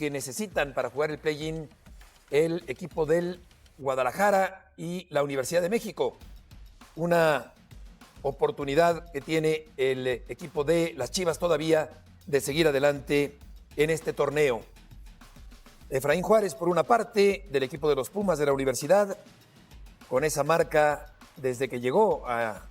que necesitan para jugar el play-in el equipo del Guadalajara y la Universidad de México. Una oportunidad que tiene el equipo de las Chivas todavía de seguir adelante en este torneo. Efraín Juárez, por una parte, del equipo de los Pumas de la Universidad, con esa marca desde que llegó a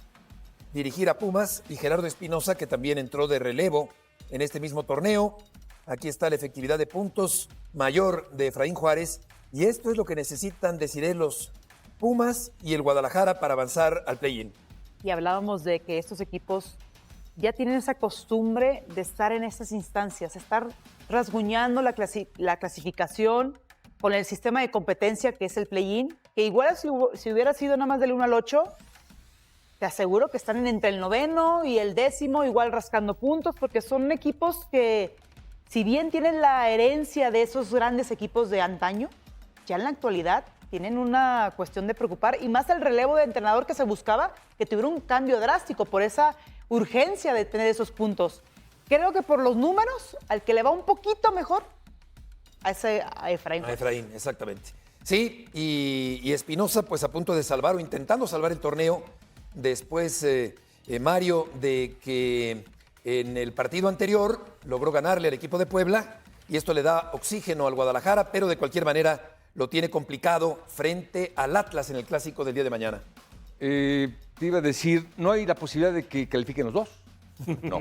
dirigir a Pumas, y Gerardo Espinosa, que también entró de relevo en este mismo torneo. Aquí está la efectividad de puntos mayor de Efraín Juárez, y esto es lo que necesitan, deciré, los Pumas y el Guadalajara para avanzar al play-in. Y hablábamos de que estos equipos ya tienen esa costumbre de estar en estas instancias, estar rasguñando la clasificación con el sistema de competencia que es el play-in, que igual si hubiera sido nada más del 1 al 8, te aseguro que están entre el 9º y el 10º, igual rascando puntos, porque son equipos que, si bien tienen la herencia de esos grandes equipos de antaño, ya en la actualidad tienen una cuestión de preocupar, y más el relevo de entrenador que se buscaba, que tuviera un cambio drástico por esa urgencia de tener esos puntos. Creo que por los números, al que le va un poquito mejor, a Efraín. A Efraín, exactamente. Sí, y Espinosa pues a punto de salvar o intentando salvar el torneo después, Mario, de que en el partido anterior logró ganarle al equipo de Puebla, y esto le da oxígeno al Guadalajara, pero de cualquier manera lo tiene complicado frente al Atlas en el clásico del día de mañana. Te iba a decir, no hay la posibilidad de que califiquen los dos. No.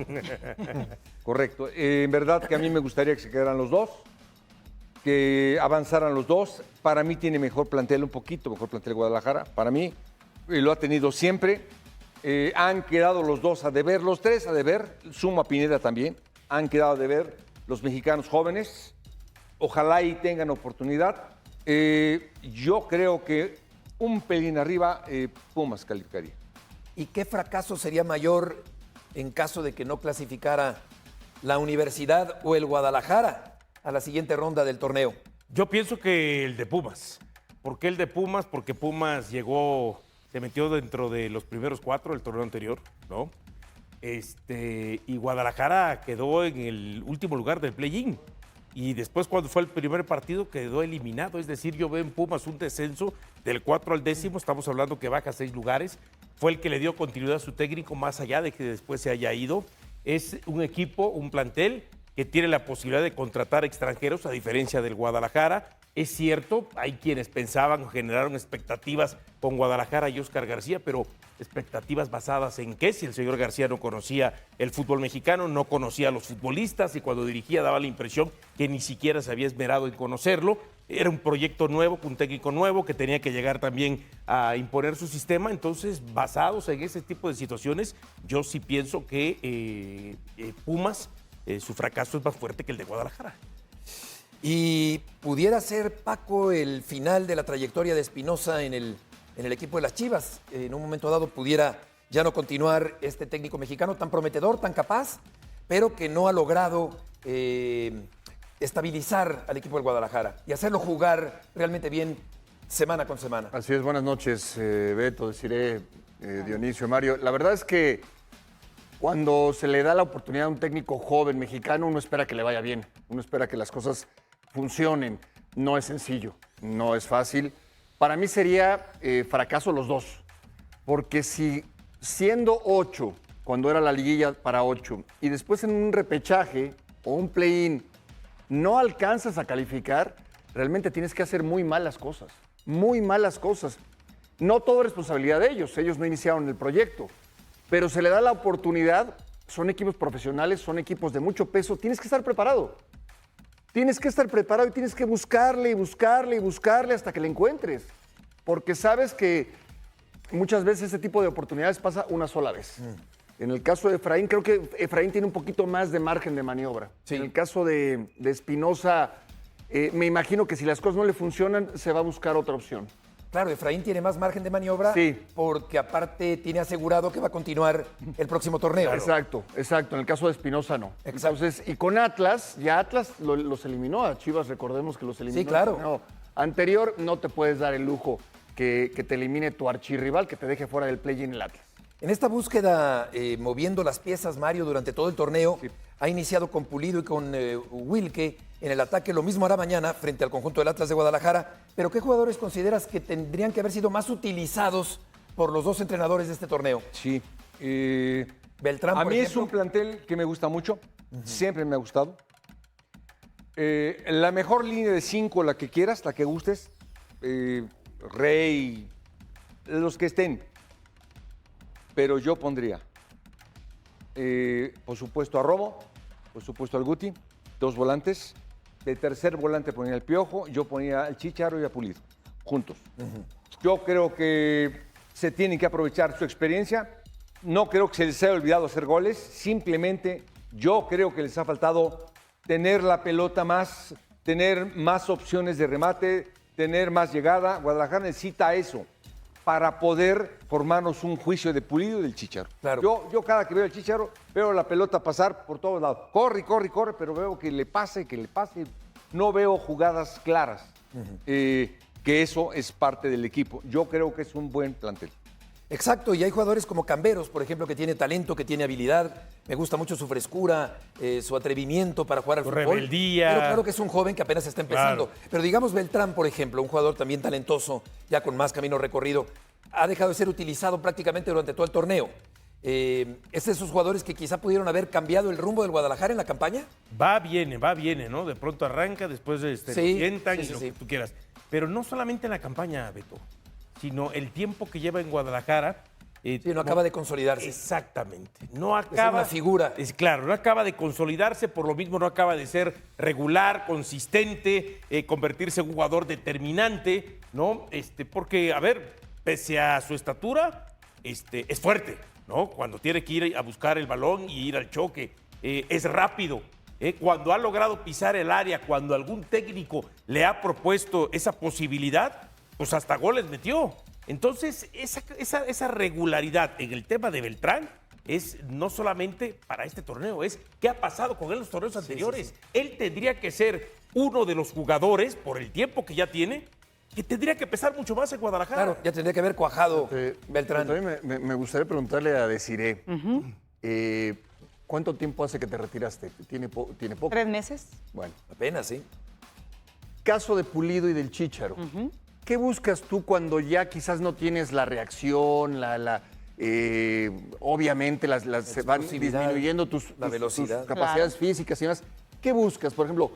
Correcto. En verdad que a mí me gustaría que se quedaran los dos, que avanzaran los dos. Para mí tiene mejor plantel, un poquito mejor plantel Guadalajara, para mí. Lo ha tenido siempre. Han quedado los dos a deber, los tres a deber, sumo a Pineda también. Han quedado a deber los mexicanos jóvenes. Ojalá y tengan oportunidad. Yo creo que un pelín arriba, Pumas calificaría. ¿Y qué fracaso sería mayor en caso de que no clasificara la Universidad o el Guadalajara a la siguiente ronda del torneo? Yo pienso que el de Pumas. ¿Por qué el de Pumas? Porque Pumas se metió dentro de los primeros 4 del torneo anterior, ¿no? Y Guadalajara quedó en el último lugar del play-in. Y después, cuando fue el primer partido, quedó eliminado. Es decir, yo veo en Pumas un descenso del 4 al 10º. Estamos hablando que baja 6 lugares. Fue el que le dio continuidad a su técnico, más allá de que después se haya ido. Es un equipo, un plantel que tiene la posibilidad de contratar extranjeros, a diferencia del Guadalajara. Es cierto, hay quienes pensaban o generaron expectativas con Guadalajara y Óscar García, pero expectativas basadas en qué, si el señor García no conocía el fútbol mexicano, no conocía a los futbolistas, y cuando dirigía daba la impresión que ni siquiera se había esmerado en conocerlo. Era un proyecto nuevo, con un técnico nuevo que tenía que llegar también a imponer su sistema. Entonces, basados en ese tipo de situaciones, yo sí pienso que Pumas, su fracaso es más fuerte que el de Guadalajara. ¿Y pudiera ser, Paco, el final de la trayectoria de Espinosa en el equipo de las Chivas? En un momento dado pudiera ya no continuar este técnico mexicano tan prometedor, tan capaz, pero que no ha logrado estabilizar al equipo del Guadalajara y hacerlo jugar realmente bien semana con semana. Así es, buenas noches, Beto, Desiree, Dionisio, Mario. La verdad es que cuando se le da la oportunidad a un técnico joven mexicano, uno espera que le vaya bien, uno espera que las cosas funcionen. No es sencillo, no es fácil. Para mí sería fracaso los dos, porque si siendo 8, cuando era la liguilla para 8, y después en un repechaje o un play-in no alcanzas a calificar, realmente tienes que hacer muy malas cosas, muy malas cosas. No todo es responsabilidad de ellos no iniciaron el proyecto, pero se le da la oportunidad. Son equipos profesionales, son equipos de mucho peso, tienes que estar preparado. Tienes que estar preparado y tienes que buscarle y buscarle y buscarle hasta que le encuentres. Porque sabes que muchas veces ese tipo de oportunidades pasa una sola vez. En el caso de Efraín, creo que Efraín tiene un poquito más de margen de maniobra. Sí. En el caso de Espinosa, me imagino que si las cosas no le funcionan, se va a buscar otra opción. Claro, Efraín tiene más margen de maniobra, sí, porque aparte tiene asegurado que va a continuar el próximo torneo. Claro. Exacto. En el caso de Espinosa no. Exacto. Entonces, y con Atlas, ya Atlas los eliminó a Chivas, recordemos que los eliminó. Sí, claro. No, anterior no te puedes dar el lujo que te elimine tu archirrival, que te deje fuera del play-in el Atlas. En esta búsqueda, moviendo las piezas, Mario, durante todo el torneo, ha iniciado con Pulido y con Wilke en el ataque. Lo mismo hará mañana frente al conjunto del Atlas de Guadalajara. Pero ¿qué jugadores consideras que tendrían que haber sido más utilizados por los dos entrenadores de este torneo? Sí. Beltrán, A por mí es ejemplo. un plantel que me gusta mucho. Siempre me ha gustado. La mejor línea de 5, la que quieras, la que gustes. Rey, los que estén. Pero yo pondría, por supuesto, a Romo, por supuesto al Guti, 2 volantes. De tercer volante ponía al Piojo, yo ponía al Chícharo y a Pulido, juntos. Yo creo que se tienen que aprovechar su experiencia. No creo que se les haya olvidado hacer goles. Simplemente yo creo que les ha faltado tener la pelota más, tener más opciones de remate, tener más llegada. Guadalajara necesita eso para poder formarnos un juicio de Pulido y del Chícharo. Claro. Yo cada que veo al Chícharo, veo la pelota pasar por todos lados. Corre, corre, corre, pero veo que le pase. No veo jugadas claras. Que eso es parte del equipo. Yo creo que es un buen plantel. Exacto, y hay jugadores como Camberos, por ejemplo, que tiene talento, que tiene habilidad. Me gusta mucho su frescura, su atrevimiento para jugar al Su fútbol. rebeldía. Pero claro que es un joven que apenas está empezando. Claro. Pero digamos Beltrán, por ejemplo, un jugador también talentoso, ya con más camino recorrido, ha dejado de ser utilizado prácticamente durante todo el torneo. ¿Es de esos jugadores que quizá pudieron haber cambiado el rumbo del Guadalajara en la campaña? Va, viene, ¿no? De pronto arranca, después Sí, lo sientan sí, y sí, lo sí. que tú quieras. Pero no solamente en la campaña, Beto, sino el tiempo que lleva en Guadalajara. Sí, no acaba de consolidarse. Exactamente. No acaba. una figura. Claro, no acaba de consolidarse, por lo mismo no acaba de ser regular, consistente, convertirse en un jugador determinante, ¿no? Porque, a ver, pese a su estatura, es fuerte, ¿no? Cuando tiene que ir a buscar el balón y ir al choque, es rápido. Cuando ha logrado pisar el área, cuando algún técnico le ha propuesto esa posibilidad, pues hasta goles metió. Entonces, esa regularidad en el tema de Beltrán es no solamente para este torneo, es qué ha pasado con él en los torneos anteriores. Él tendría que ser uno de los jugadores, por el tiempo que ya tiene, que tendría que pesar mucho más en Guadalajara. Claro, ya tendría que haber cuajado Beltrán. También me gustaría preguntarle a Desiré, ¿cuánto tiempo hace que te retiraste? ¿Tiene poco? 3 meses. Bueno, Apenas, sí. caso de Pulido y del Chícharo. ¿Qué buscas tú cuando ya quizás no tienes la reacción, obviamente se van explosividad, disminuyendo tus velocidad. capacidades físicas y demás? ¿Qué buscas? Por ejemplo,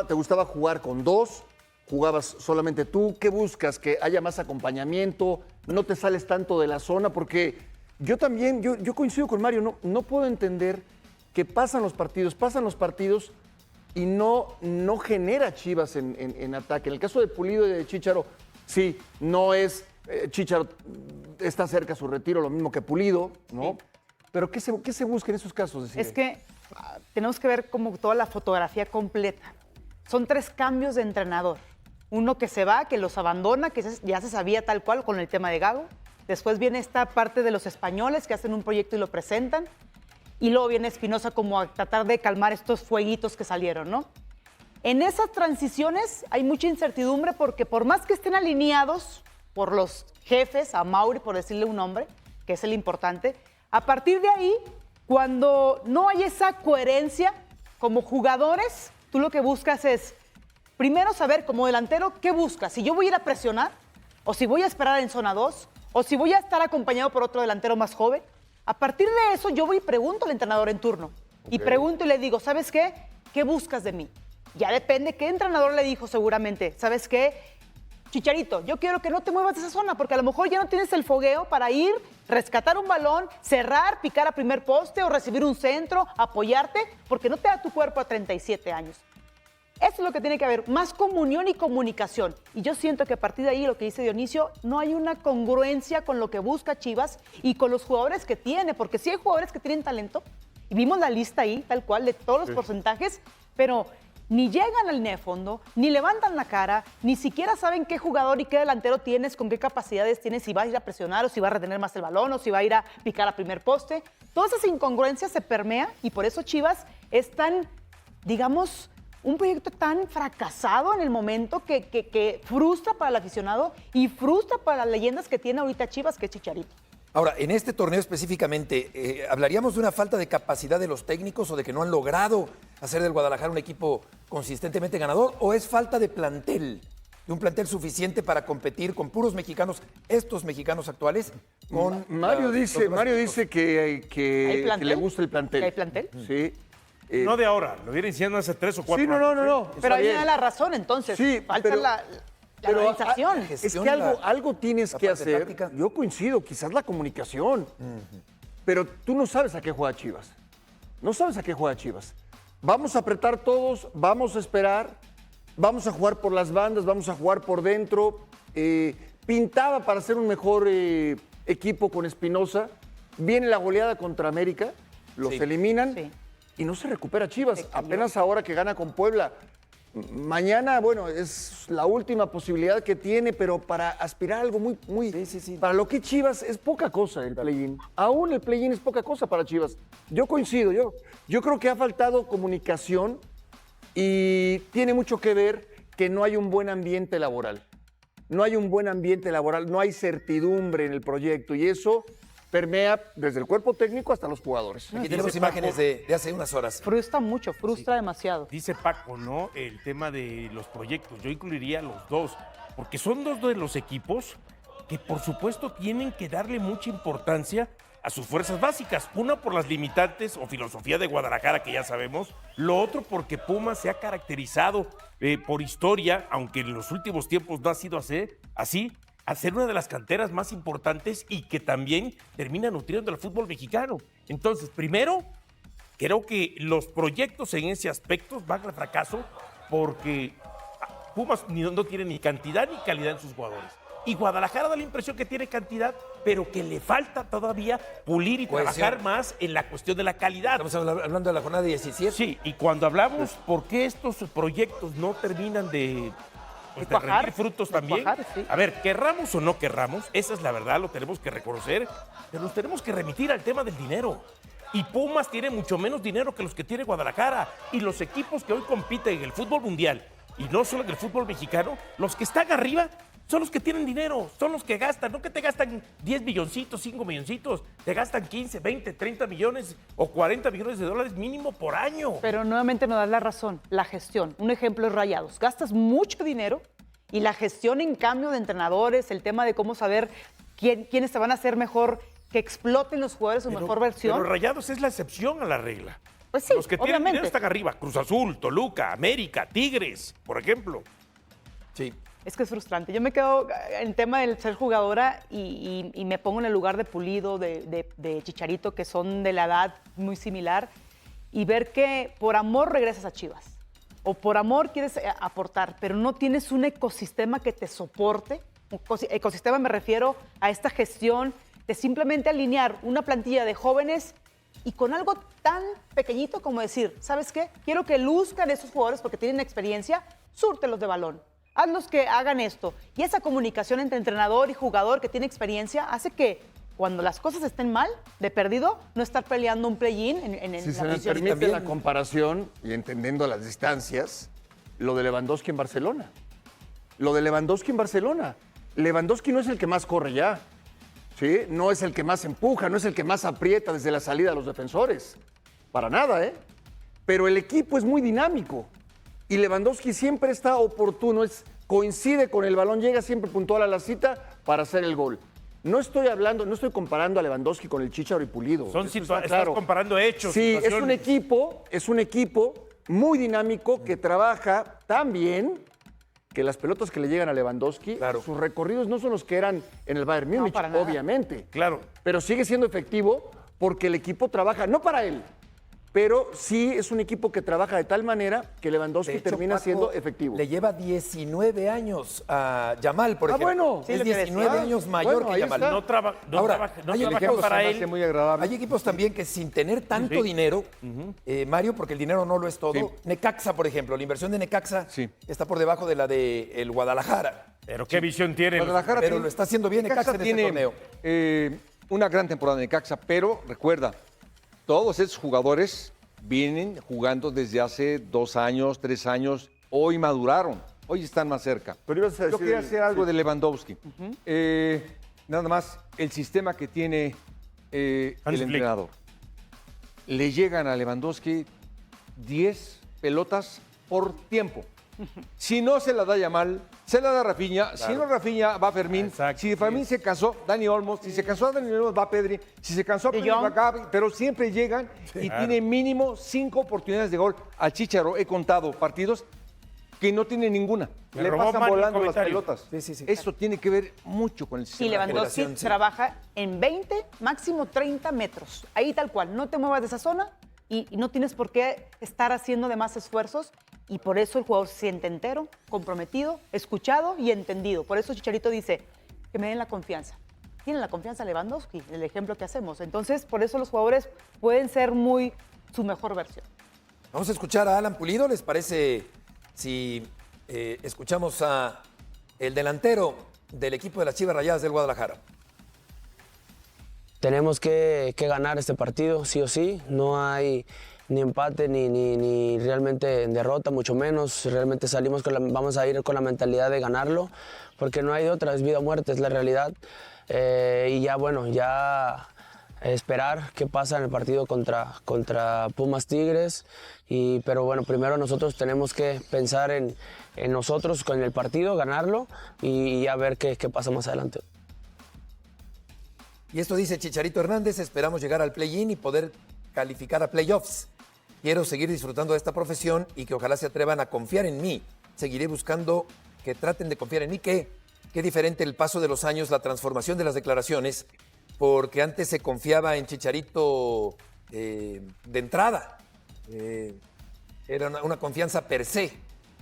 ¿te gustaba jugar con 2? ¿Jugabas solamente tú? ¿Qué buscas? ¿Que haya más acompañamiento? ¿No te sales tanto de la zona? Porque yo también, yo coincido con Mario, no puedo entender que pasan los partidos y no genera Chivas en ataque. En el caso de Pulido y de Chícharo, sí, no es, Chícharo está cerca a su retiro, lo mismo que Pulido, ¿no? Sí. Pero ¿qué se busca en esos casos? Decir? Es que tenemos que ver como toda la fotografía completa. Son 3 cambios de entrenador. Uno que se va, que los abandona, que ya se sabía tal cual con el tema de Gago. Después viene esta parte de los españoles que hacen un proyecto y lo presentan. Y luego viene Espinosa como a tratar de calmar estos fueguitos que salieron, ¿no? En esas transiciones hay mucha incertidumbre porque por más que estén alineados por los jefes, a Mauri, por decirle un nombre, que es el importante, a partir de ahí, cuando no hay esa coherencia como jugadores, tú lo que buscas es, primero saber como delantero qué buscas. Si yo voy a ir a presionar, o si voy a esperar en zona 2, o si voy a estar acompañado por otro delantero más joven. A partir de eso, yo voy y pregunto al entrenador en turno. Y pregunto y le digo, ¿sabes qué? ¿Qué buscas de mí? Ya depende qué entrenador le dijo seguramente. ¿Sabes qué? Chicharito, yo quiero que no te muevas de esa zona porque a lo mejor ya no tienes el fogueo para ir, rescatar un balón, cerrar, picar a primer poste o recibir un centro, apoyarte, porque no te da tu cuerpo a 37 años. Eso es lo que tiene que haber, más comunión y comunicación. Y yo siento que a partir de ahí, lo que dice Dionisio, no hay una congruencia con lo que busca Chivas y con los jugadores que tiene, porque sí hay jugadores que tienen talento, y vimos la lista ahí, tal cual, de todos los porcentajes, pero ni llegan al línea de fondo, ni levantan la cara, ni siquiera saben qué jugador y qué delantero tienes, con qué capacidades tienes, si va a ir a presionar o si va a retener más el balón o si va a ir a picar a primer poste. Todas esas incongruencias se permean y por eso Chivas es tan, digamos, un proyecto tan fracasado en el momento que frustra para el aficionado y frustra para las leyendas que tiene ahorita Chivas, que es Chicharito. Ahora, en este torneo específicamente, ¿hablaríamos de una falta de capacidad de los técnicos o de que no han logrado hacer del Guadalajara un equipo consistentemente ganador? ¿O es falta de plantel? De un plantel suficiente para competir con puros mexicanos, estos mexicanos actuales, con Mario dice que ¿Hay que plantel? le gusta el plantel. ¿Que hay plantel? Sí. No de ahora, lo viene diciendo hace 3 o 4 Sí, años. no. Pero está ahí me bien. da la razón, entonces. Sí, falta pero- la Pero, organización. es que algo tienes la que parte hacer. táctica. Yo coincido, quizás la comunicación. Pero tú no sabes a qué juega Chivas. No sabes a qué juega Chivas. Vamos a apretar todos, vamos a esperar, vamos a jugar por las bandas, vamos a jugar por dentro. Pintaba para ser un mejor equipo con Espinosa. Viene la goleada contra América, los Sí. eliminan Sí. y no se recupera Chivas. Apenas ahora que gana con Puebla. Mañana, bueno, es la última posibilidad que tiene, pero para aspirar a algo muy. Para lo que Chivas es poca cosa el play-in. Aún el play-in es poca cosa para Chivas. Yo coincido, yo creo que ha faltado comunicación y tiene mucho que ver que no hay un buen ambiente laboral. No hay un buen ambiente laboral, no hay certidumbre en el proyecto y eso permea desde el cuerpo técnico hasta los jugadores. Aquí tenemos imágenes de hace unas horas. Frustra mucho, frustra demasiado. Dice Paco, ¿no? El tema de los proyectos. Yo incluiría los dos, porque son dos de los equipos que por supuesto tienen que darle mucha importancia a sus fuerzas básicas. Una por las limitantes o filosofía de Guadalajara, que ya sabemos. Lo otro porque Pumas se ha caracterizado por historia, aunque en los últimos tiempos no ha sido así, a ser una de las canteras más importantes y que también termina nutriendo al fútbol mexicano. Entonces, primero, creo que los proyectos en ese aspecto van al fracaso porque Pumas no tiene ni cantidad ni calidad en sus jugadores. Y Guadalajara da la impresión que tiene cantidad, pero que le falta todavía pulir y Cohesión. trabajar más en la cuestión de la calidad. Estamos hablando de la jornada 17. Sí, y cuando hablamos por qué estos proyectos no terminan de cuajar, rendir frutos de también. cuajar, sí. A ver, querramos o no querramos, esa es la verdad, lo tenemos que reconocer, pero nos tenemos que remitir al tema del dinero. Y Pumas tiene mucho menos dinero que los que tiene Guadalajara. Y los equipos que hoy compiten en el fútbol mundial, y no solo en el fútbol mexicano, los que están arriba son los que tienen dinero, son los que gastan, no que te gastan 10 milloncitos, 5 milloncitos, te gastan 15, 20, 30 millones o 40 millones de dólares mínimo por año. Pero nuevamente nos das la razón, la gestión. Un ejemplo es Rayados. Gastas mucho dinero y la gestión en cambio de entrenadores, el tema de cómo saber quiénes te van a hacer mejor, que exploten los jugadores su mejor versión. Pero Rayados es la excepción a la regla. Pues sí, Los que tienen obviamente. dinero están arriba. Cruz Azul, Toluca, América, Tigres, por ejemplo. Sí. Es que es frustrante. Yo me quedo en el tema del ser jugadora y me pongo en el lugar de Pulido, de Chicharito, que son de la edad muy similar, y ver que por amor regresas a Chivas o por amor quieres aportar, pero no tienes un ecosistema que te soporte. Ecosistema me refiero a esta gestión de simplemente alinear una plantilla de jóvenes y con algo tan pequeñito como decir, ¿sabes qué? Quiero que luzcan esos jugadores porque tienen experiencia, súrtelos de balón. Hazlos que hagan esto. Y esa comunicación entre entrenador y jugador que tiene experiencia hace que cuando las cosas estén mal, de perdido, no estar peleando un play-in en Si se la me posición. permite también- la comparación y entendiendo las distancias, lo de Lewandowski en Barcelona. Lo de Lewandowski en Barcelona. Lewandowski no es el que más corre ya. ¿Sí? No es el que más empuja, no es el que más aprieta desde la salida a los defensores. Para nada, ¿eh? Pero el equipo es muy dinámico. Y Lewandowski siempre está oportuno, coincide con el balón, llega siempre puntual a la cita para hacer el gol. No estoy comparando a Lewandowski con el Chícharo y Pulido. Son Eso está estás comparando hechos. Sí, es situaciones. un equipo muy dinámico que trabaja tan bien que las pelotas que le llegan a Lewandowski, Claro. sus recorridos no son los que eran en el Bayern Múnich, para nada. obviamente. Claro. Pero sigue siendo efectivo porque el equipo trabaja, no para él, pero sí es un equipo que trabaja de tal manera que Lewandowski De hecho, termina Paco siendo efectivo. Le lleva 19 años a Yamal, por ejemplo. bueno. Sí, es lo que 19 decía. años mayor Bueno, que ahí Yamal. está. No trabaja hay trabaja equipos para se me él. hace muy agradable. Hay equipos también que sin tener tanto dinero, Mario, porque el dinero no lo es todo. Sí. Necaxa, por ejemplo, la inversión de Necaxa Sí. está por debajo de la de el Guadalajara. Pero qué visión tiene. Guadalajara Pero tiene- lo está haciendo bien Necaxa en este tiene torneo. una gran temporada de Necaxa, pero recuerda, todos esos jugadores vienen jugando desde hace 2 años, 3 años, hoy maduraron, hoy están más cerca. Pero ibas a Yo decir- quería hacer algo de Lewandowski. nada más el sistema que tiene el Hansi Flick. entrenador. Le llegan a Lewandowski 10 pelotas por tiempo. Si no se la da Yamal, se la da Rafinha. Si no Rafinha, va Fermín. Exacto, Si Fermín se cansó, Dani Olmos. Si se cansó Dani Olmos, va Pedri. Si se cansó De Pedri, Jong. va Gavi. Pero siempre llegan y tiene mínimo 5 oportunidades de gol. Al Chícharo he contado partidos que no tiene ninguna. Me Le robó pasan Mario un volando las comentario. pelotas. Sí. Eso tiene que ver mucho con el Y sistema. Lewandowski generación, sí. trabaja en 20, máximo 30 metros. Ahí tal cual, no te muevas de esa zona y no tienes por qué estar haciendo de más esfuerzos. Y por eso el jugador se siente entero, comprometido, escuchado y entendido. Por eso Chicharito dice que me den la confianza. Tienen la confianza Lewandowski, el ejemplo que hacemos. Entonces, por eso los jugadores pueden ser muy su mejor versión. Vamos a escuchar a Alan Pulido. ¿Les parece si escuchamos a el delantero del equipo de las Chivas Rayadas del Guadalajara? Tenemos que ganar este partido, sí o sí. No hay ni empate ni realmente derrota, mucho menos. Realmente vamos a ir con la mentalidad de ganarlo, porque no hay de otra, es vida o muerte, es la realidad. Y ya, bueno, ya esperar qué pasa en el partido contra Pumas Tigres. Pero bueno, primero nosotros tenemos que pensar en nosotros con el partido, ganarlo y ya ver qué pasa más adelante. Y esto dice Chicharito Hernández: esperamos llegar al play-in y poder calificar a playoffs. Quiero seguir disfrutando de esta profesión y que ojalá se atrevan a confiar en mí. Seguiré buscando que traten de confiar en mí. Qué diferente el paso de los años, la transformación de las declaraciones, porque antes se confiaba en Chicharito de entrada. Era una confianza per se,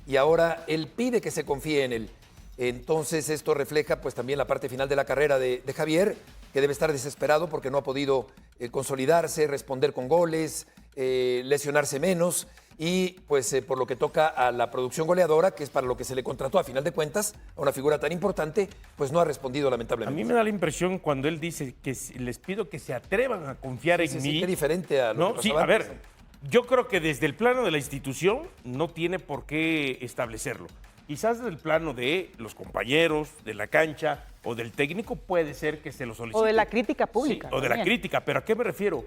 y ahora él pide que se confíe en él. Entonces esto refleja pues también la parte final de la carrera de Javier, que debe estar desesperado porque no ha podido consolidarse, responder con goles, lesionarse menos, y pues por lo que toca a la producción goleadora, que es para lo que se le contrató a final de cuentas, a una figura tan importante, pues no ha respondido A lamentablemente. mí me da la impresión cuando él dice que les pido que se atrevan a confiar en mí. Qué diferente a lo que Sí, pasaba a ver, antes. yo creo que desde el plano de la institución no tiene por qué establecerlo. Quizás desde el plano de los compañeros, de la cancha o del técnico puede ser que se lo solicite. O de la crítica pública. Sí, o de la también. crítica, pero ¿a qué me refiero?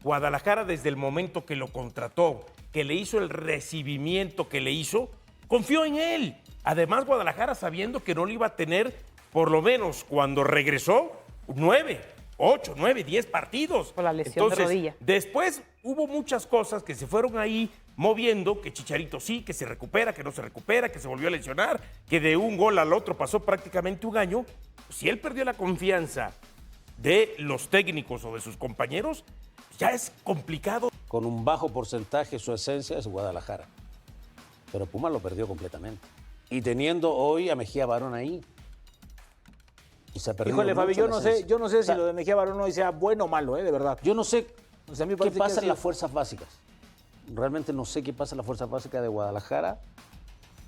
Guadalajara, desde el momento que lo contrató, que le hizo el recibimiento que le hizo, confió en él. Además, Guadalajara, sabiendo que no lo iba a tener, por lo menos cuando regresó, 9, 8, 9, 10 partidos. Por la lesión de rodilla. Después hubo muchas cosas que se fueron ahí moviendo, que Chicharito sí, que se recupera, que no se recupera, que se volvió a lesionar, que de un gol al otro pasó prácticamente un año. Si él perdió la confianza de los técnicos o de sus compañeros, ya es complicado. Con un bajo porcentaje su esencia es Guadalajara. Pero Pumas lo perdió completamente. Y teniendo hoy a Mejía Barón ahí. Y se ha perdido Híjole, Fabi, mucho yo la no sé esencia. si lo de Mejía Barón hoy sea bueno o malo, de verdad. Yo no sé O sea, a mí me qué parece que pasa ha en sido- las fuerzas básicas. Realmente no sé qué pasa en las fuerzas básicas de Guadalajara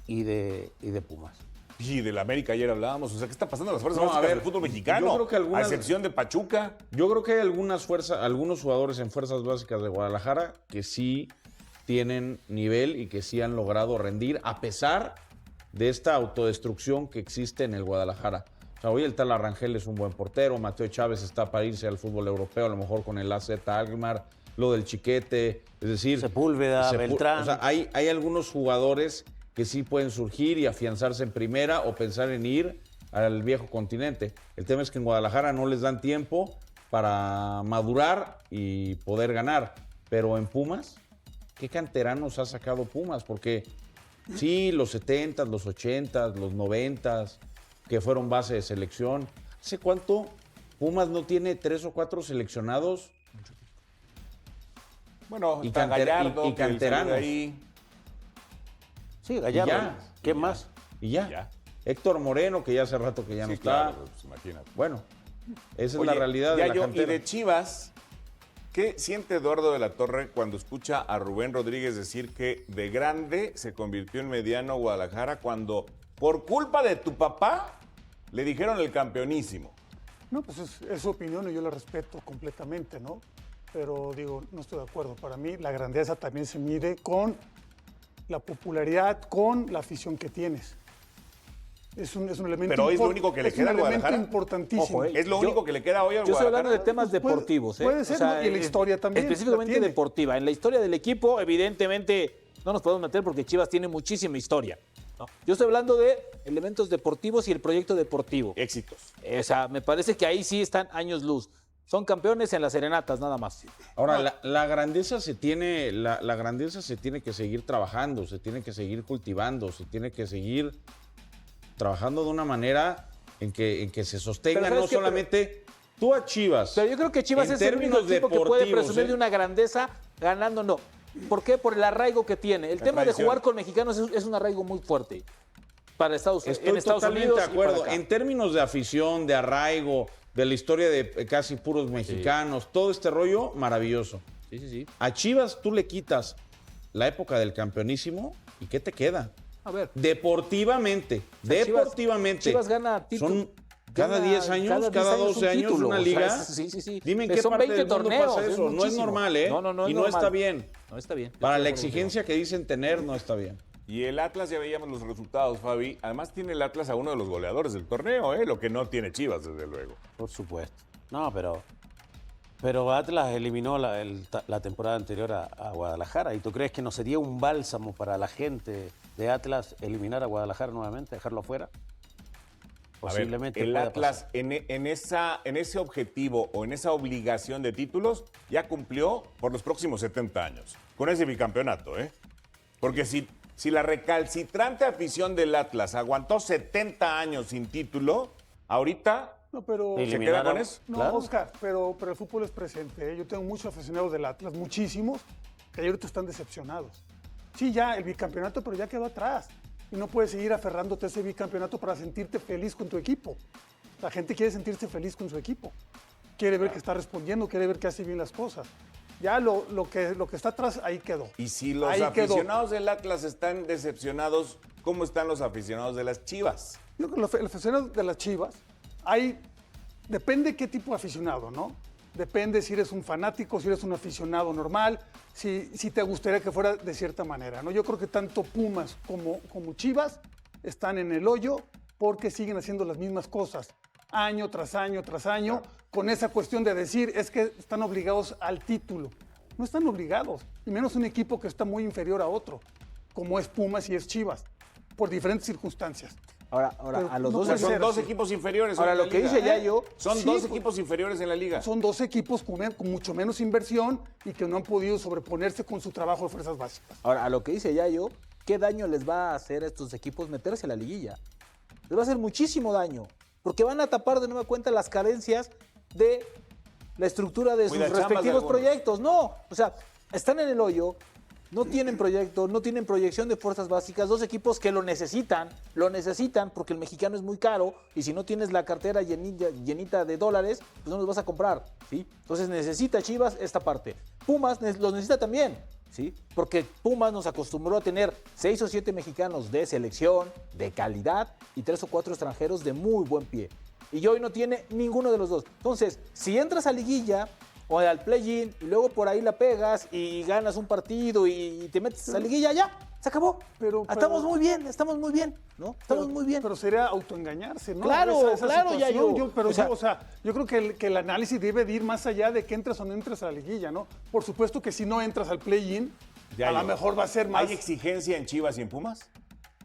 y de Pumas. Y del América ayer hablábamos. O sea, ¿qué está pasando en las fuerzas No, a básicas ver, del fútbol mexicano? yo creo que algunas- A excepción de Pachuca. Yo creo que hay algunos jugadores en fuerzas básicas de Guadalajara que sí tienen nivel y que sí han logrado rendir a pesar de esta autodestrucción que existe en el Guadalajara. O sea, hoy el tal Arrangel es un buen portero, Mateo Chávez está para irse al fútbol europeo, a lo mejor con el AZ Alkmaar, lo del Chiquete, es decir... Sepúlveda, Beltrán. O sea, hay algunos jugadores que sí pueden surgir y afianzarse en primera o pensar en ir al viejo continente. El tema es que en Guadalajara no les dan tiempo para madurar y poder ganar. Pero en Pumas, ¿qué canteranos ha sacado Pumas? Porque sí, los 70s, los 80s, los 90s, que fueron base de selección. ¿Hace cuánto Pumas no tiene 3 o 4 seleccionados? Bueno, Y está Gallardo, y que salió de canteranos. ahí. Sí, Gallardo. ya. ¿Qué más? Y ya. Ya. Héctor Moreno, que ya hace rato que ya no Sí, está. claro, pues, imagínate. Bueno, esa es Oye, la realidad de la Yayo, cantera. y de Chivas, ¿qué siente Eduardo de la Torre cuando escucha a Rubén Rodríguez decir que de grande se convirtió en mediano Guadalajara cuando por culpa de tu papá le dijeron el campeonísimo? No, pues es su opinión y yo la respeto completamente, ¿no? Pero digo, no estoy de acuerdo. Para mí la grandeza también se mide con la popularidad, con la afición que tienes. Es un elemento Pero es lo único que le queda al Es un elemento Guadalajara. importantísimo. Ojo, Es lo único que le queda hoy al Yo estoy hablando de Guadalajara. temas Pues puede- deportivos. puede ser, ¿no? Y la historia también la Específicamente tiene. deportiva. En la historia del equipo, evidentemente, no nos podemos meter porque Chivas tiene muchísima historia. ¿no? Yo estoy hablando de elementos deportivos y el proyecto deportivo. Éxitos. O sea, me parece que ahí sí están años luz. Son campeones en las serenatas, nada más. Ahora, la grandeza se tiene, la grandeza se tiene que seguir trabajando, se tiene que seguir cultivando, se tiene que seguir trabajando de una manera en que se sostenga, Pero ¿sabes no qué? solamente tú a Chivas. Pero yo creo que Chivas en es el único términos equipo que puede deportivos, presumir de una grandeza ganando, no. ¿Por qué? Por el arraigo que tiene. El tema de tradición. jugar con mexicanos es un arraigo muy fuerte para Estados Unidos. Estoy En Estados totalmente Unidos de y para acuerdo. acá. En términos de afición, de arraigo, de la historia de casi puros mexicanos, todo este rollo, maravilloso. Sí, sí, sí. A Chivas tú le quitas la época del campeonísimo y ¿qué te queda? A ver. Deportivamente, O sea, deportivamente. Chivas gana título. Son cada 10 años, cada 12 años título. una O sea, liga. sí, sí, sí. Dime en Pero qué son parte 20 del mundo torneos, pasa eso. No es muchísimo. normal, ¿eh? No y es no normal. está bien. No está bien. Para la Yo estoy de acuerdo exigencia que dicen tener, no está bien. Y el Atlas, ya veíamos los resultados, Fabi. Además tiene el Atlas a uno de los goleadores del torneo, lo que no tiene Chivas, desde luego. Por supuesto. No, pero Atlas eliminó la temporada anterior a Guadalajara. ¿Y tú crees que no sería un bálsamo para la gente de Atlas eliminar a Guadalajara nuevamente, dejarlo afuera? Posiblemente A ver, el pueda Atlas pasar. en ese objetivo o en esa obligación de títulos ya cumplió por los próximos 70 años con ese bicampeonato, Porque si la recalcitrante afición del Atlas aguantó 70 años sin título, ahorita No, pero... ¿se queda con eso? No, Claro. Oscar, pero el fútbol es presente. Yo tengo muchos aficionados del Atlas, muchísimos, que ahorita están decepcionados. Sí, ya el bicampeonato, pero ya quedó atrás. Y no puedes seguir aferrándote a ese bicampeonato para sentirte feliz con tu equipo. La gente quiere sentirse feliz con su equipo. Quiere ver que está respondiendo, quiere ver que hace bien las cosas. Ya lo que está atrás, ahí quedó. Y si los Ahí quedó. aficionados del Atlas están decepcionados, ¿cómo están los aficionados de las Chivas? Yo creo que los aficionados de las Chivas, depende qué tipo de aficionado, ¿no? Depende si eres un fanático, si eres un aficionado normal, si te gustaría que fuera de cierta manera, ¿no? Yo creo que tanto Pumas como Chivas están en el hoyo porque siguen haciendo las mismas cosas, año tras año tras año, con esa cuestión de decir, es que están obligados al título. No están obligados, y menos un equipo que está muy inferior a otro, como es Pumas y es Chivas, por diferentes circunstancias. Ahora Pero a los no dos puede Son ser dos así. equipos inferiores. Ahora, en la lo que liga. dice Yayo, Son sí, dos pues, equipos inferiores en la liga. Son dos equipos con mucho menos inversión y que no han podido sobreponerse con su trabajo de fuerzas básicas. Ahora, a lo que dice Yayo, ¿qué daño les va a hacer a estos equipos meterse a la liguilla? Les va a hacer muchísimo daño, porque van a tapar de nueva cuenta las carencias de la estructura de sus Cuidachambas de respectivos algunos. proyectos. No, o sea, están en el hoyo, no tienen proyecto, no tienen proyección de fuerzas básicas, dos equipos que lo necesitan porque el mexicano es muy caro y si no tienes la cartera llenita de dólares, pues no los vas a comprar, ¿sí? Entonces necesita Chivas esta parte. Pumas los necesita también, ¿sí? Porque Pumas nos acostumbró a tener 6 o 7 mexicanos de selección, de calidad y 3 o 4 extranjeros de muy buen pie. Y hoy no tiene ninguno de los dos. Entonces, si entras a liguilla o al play-in y luego por ahí la pegas y ganas un partido y te metes a liguilla, ya, se acabó. Estamos muy bien, ¿no? Estamos muy bien. Pero sería autoengañarse, ¿no? Claro, claro, ya situación. yo. Yo creo que el análisis debe de ir más allá de que entres o no entres a la liguilla, ¿no? Por supuesto que si no entras al play-in, Ya a lo yo. mejor va a ser más... ¿Hay exigencia en Chivas y en Pumas?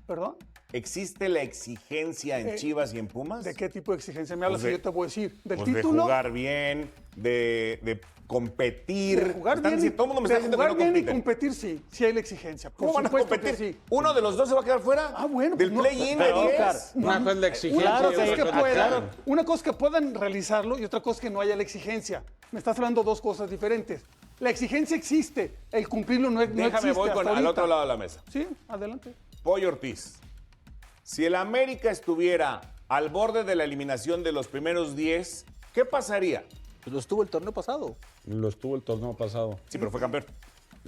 ¿Perdón? ¿Existe la exigencia en Chivas y en Pumas? ¿De qué tipo de exigencia me hablas? Pues Y yo te voy a decir, ¿del Pues título? de jugar bien, de competir. De jugar Están bien, diciendo- todo el mundo me está de diciendo jugar que no bien y compiten. competir, sí hay la exigencia. Por ¿Cómo van a supuesto que competir? sí. ¿Uno de los dos se va a quedar fuera? Bueno, ¿Del pues no, play-in de pero, 10? Oscar, Una cosa es la exigencia Claro, y que otra es que cosa es la puedan, acción. una cosa es que puedan realizarlo y otra cosa es que no haya la exigencia. Me estás hablando dos cosas diferentes. La exigencia existe, el cumplirlo no existe. Déjame voy hasta al ahorita. otro lado de la mesa. Sí, adelante. Pollo Ortiz. Si el América estuviera al borde de la eliminación de los primeros 10, ¿qué pasaría? Pues lo estuvo el torneo pasado. Lo estuvo el torneo pasado. Sí, pero fue campeón.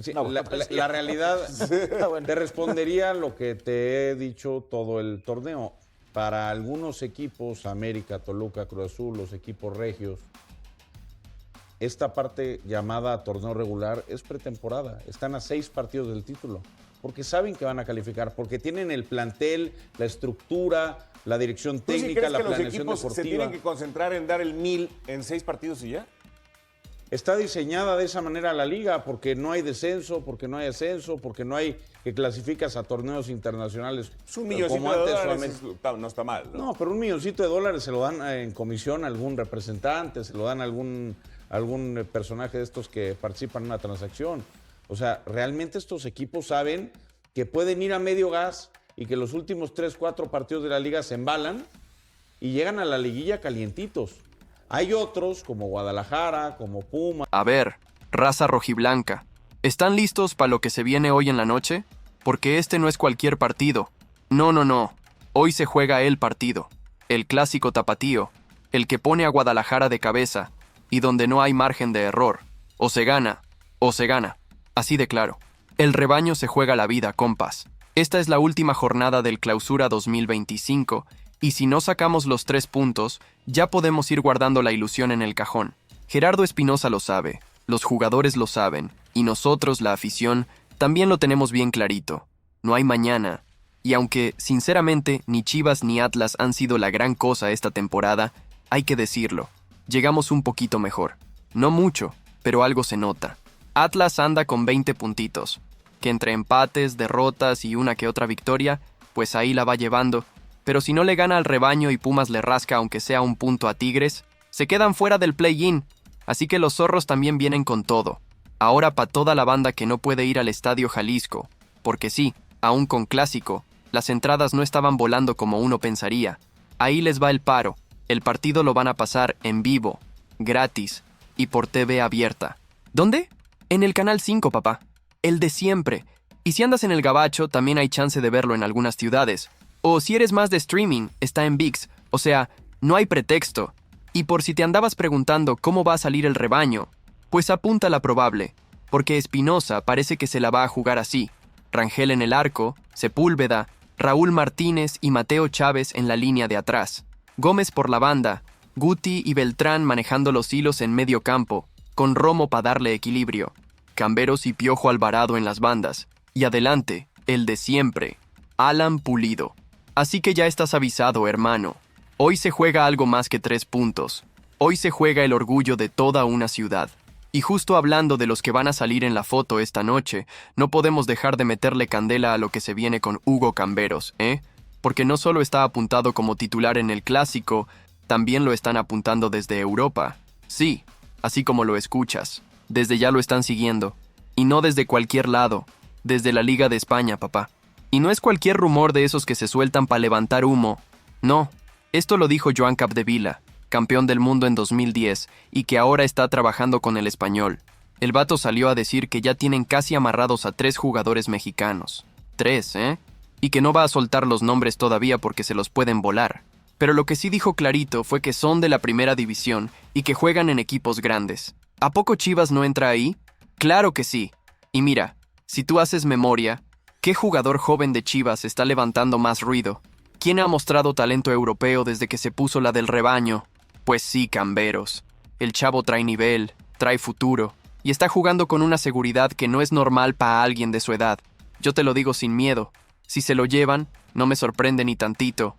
Sí, No, bueno, la realidad, bueno. te respondería lo que te he dicho todo el torneo. Para algunos equipos, América, Toluca, Cruz Azul, los equipos regios, esta parte llamada torneo regular es pretemporada. Están a 6 partidos del título, porque saben que van a calificar, porque tienen el plantel, la estructura, la dirección ¿Tú sí técnica, crees la que los planeación equipos deportiva. se tienen que concentrar en dar el 1000 en 6 partidos y ya? Está diseñada de esa manera la liga, porque no hay descenso, porque no hay ascenso, porque no hay que clasificas a torneos internacionales. Es un milloncito de dólares, no está mal, ¿no? No, pero $1 milloncito se lo dan en comisión a algún representante, se lo dan a algún personaje de estos que participan en una transacción. O sea, realmente estos equipos saben que pueden ir a medio gas y que los últimos 3, 4 partidos de la liga se embalan y llegan a la liguilla calientitos. Hay otros, como Guadalajara, como Puma. A ver, raza rojiblanca, ¿están listos para lo que se viene hoy en la noche? Porque este no es cualquier partido. No. Hoy se juega el partido. El clásico tapatío. El que pone a Guadalajara de cabeza. Y donde no hay margen de error. O se gana, o se gana. Así de claro. El rebaño se juega la vida, compas. Esta es la última jornada del Clausura 2025. Y si no sacamos los 3 puntos, ya podemos ir guardando la ilusión en el cajón. Gerardo Espinosa lo sabe, los jugadores lo saben, y nosotros, la afición, también lo tenemos bien clarito. No hay mañana. Y aunque, sinceramente, ni Chivas ni Atlas han sido la gran cosa esta temporada, hay que decirlo, llegamos un poquito mejor. No mucho, pero algo se nota. Atlas anda con 20 puntitos, que entre empates, derrotas y una que otra victoria, pues ahí la va llevando. Pero si no le gana al rebaño y Pumas le rasca aunque sea un punto a Tigres, se quedan fuera del play-in. Así que los zorros también vienen con todo. Ahora para toda la banda que no puede ir al Estadio Jalisco, porque sí, aún con clásico, las entradas no estaban volando como uno pensaría. Ahí les va el paro. El partido lo van a pasar en vivo, gratis y por TV abierta. ¿Dónde? En el Canal 5, papá. El de siempre. Y si andas en el Gabacho, también hay chance de verlo en algunas ciudades. O si eres más de streaming, está en ViX. O sea, no hay pretexto. Y por si te andabas preguntando cómo va a salir el rebaño, pues apunta a la probable, porque Espinosa parece que se la va a jugar así. Rangel en el arco, Sepúlveda, Raúl Martínez y Mateo Chávez en la línea de atrás. Gómez por la banda, Guti y Beltrán manejando los hilos en medio campo, con Romo para darle equilibrio. Camberos y Piojo Alvarado en las bandas. Y adelante, el de siempre, Alan Pulido. Así que ya estás avisado, hermano. Hoy se juega algo más que 3 puntos. Hoy se juega el orgullo de toda una ciudad. Y justo hablando de los que van a salir en la foto esta noche, no podemos dejar de meterle candela a lo que se viene con Hugo Camberos, ¿eh? Porque no solo está apuntado como titular en el Clásico, también lo están apuntando desde Europa. Sí, así como lo escuchas. Desde ya lo están siguiendo. Y no desde cualquier lado. Desde la Liga de España, papá. Y no es cualquier rumor de esos que se sueltan para levantar humo. No, esto lo dijo Joan Capdevila, campeón del mundo en 2010, y que ahora está trabajando con el Español. El vato salió a decir que ya tienen casi amarrados a 3 jugadores mexicanos. 3, ¿eh? Y que no va a soltar los nombres todavía porque se los pueden volar. Pero lo que sí dijo clarito fue que son de la primera división y que juegan en equipos grandes. ¿A poco Chivas no entra ahí? ¡Claro que sí! Y mira, si tú haces memoria, ¿qué jugador joven de Chivas está levantando más ruido? ¿Quién ha mostrado talento europeo desde que se puso la del rebaño? Pues sí, Camberos. El chavo trae nivel, trae futuro, y está jugando con una seguridad que no es normal para alguien de su edad. Yo te lo digo sin miedo. Si se lo llevan, no me sorprende ni tantito.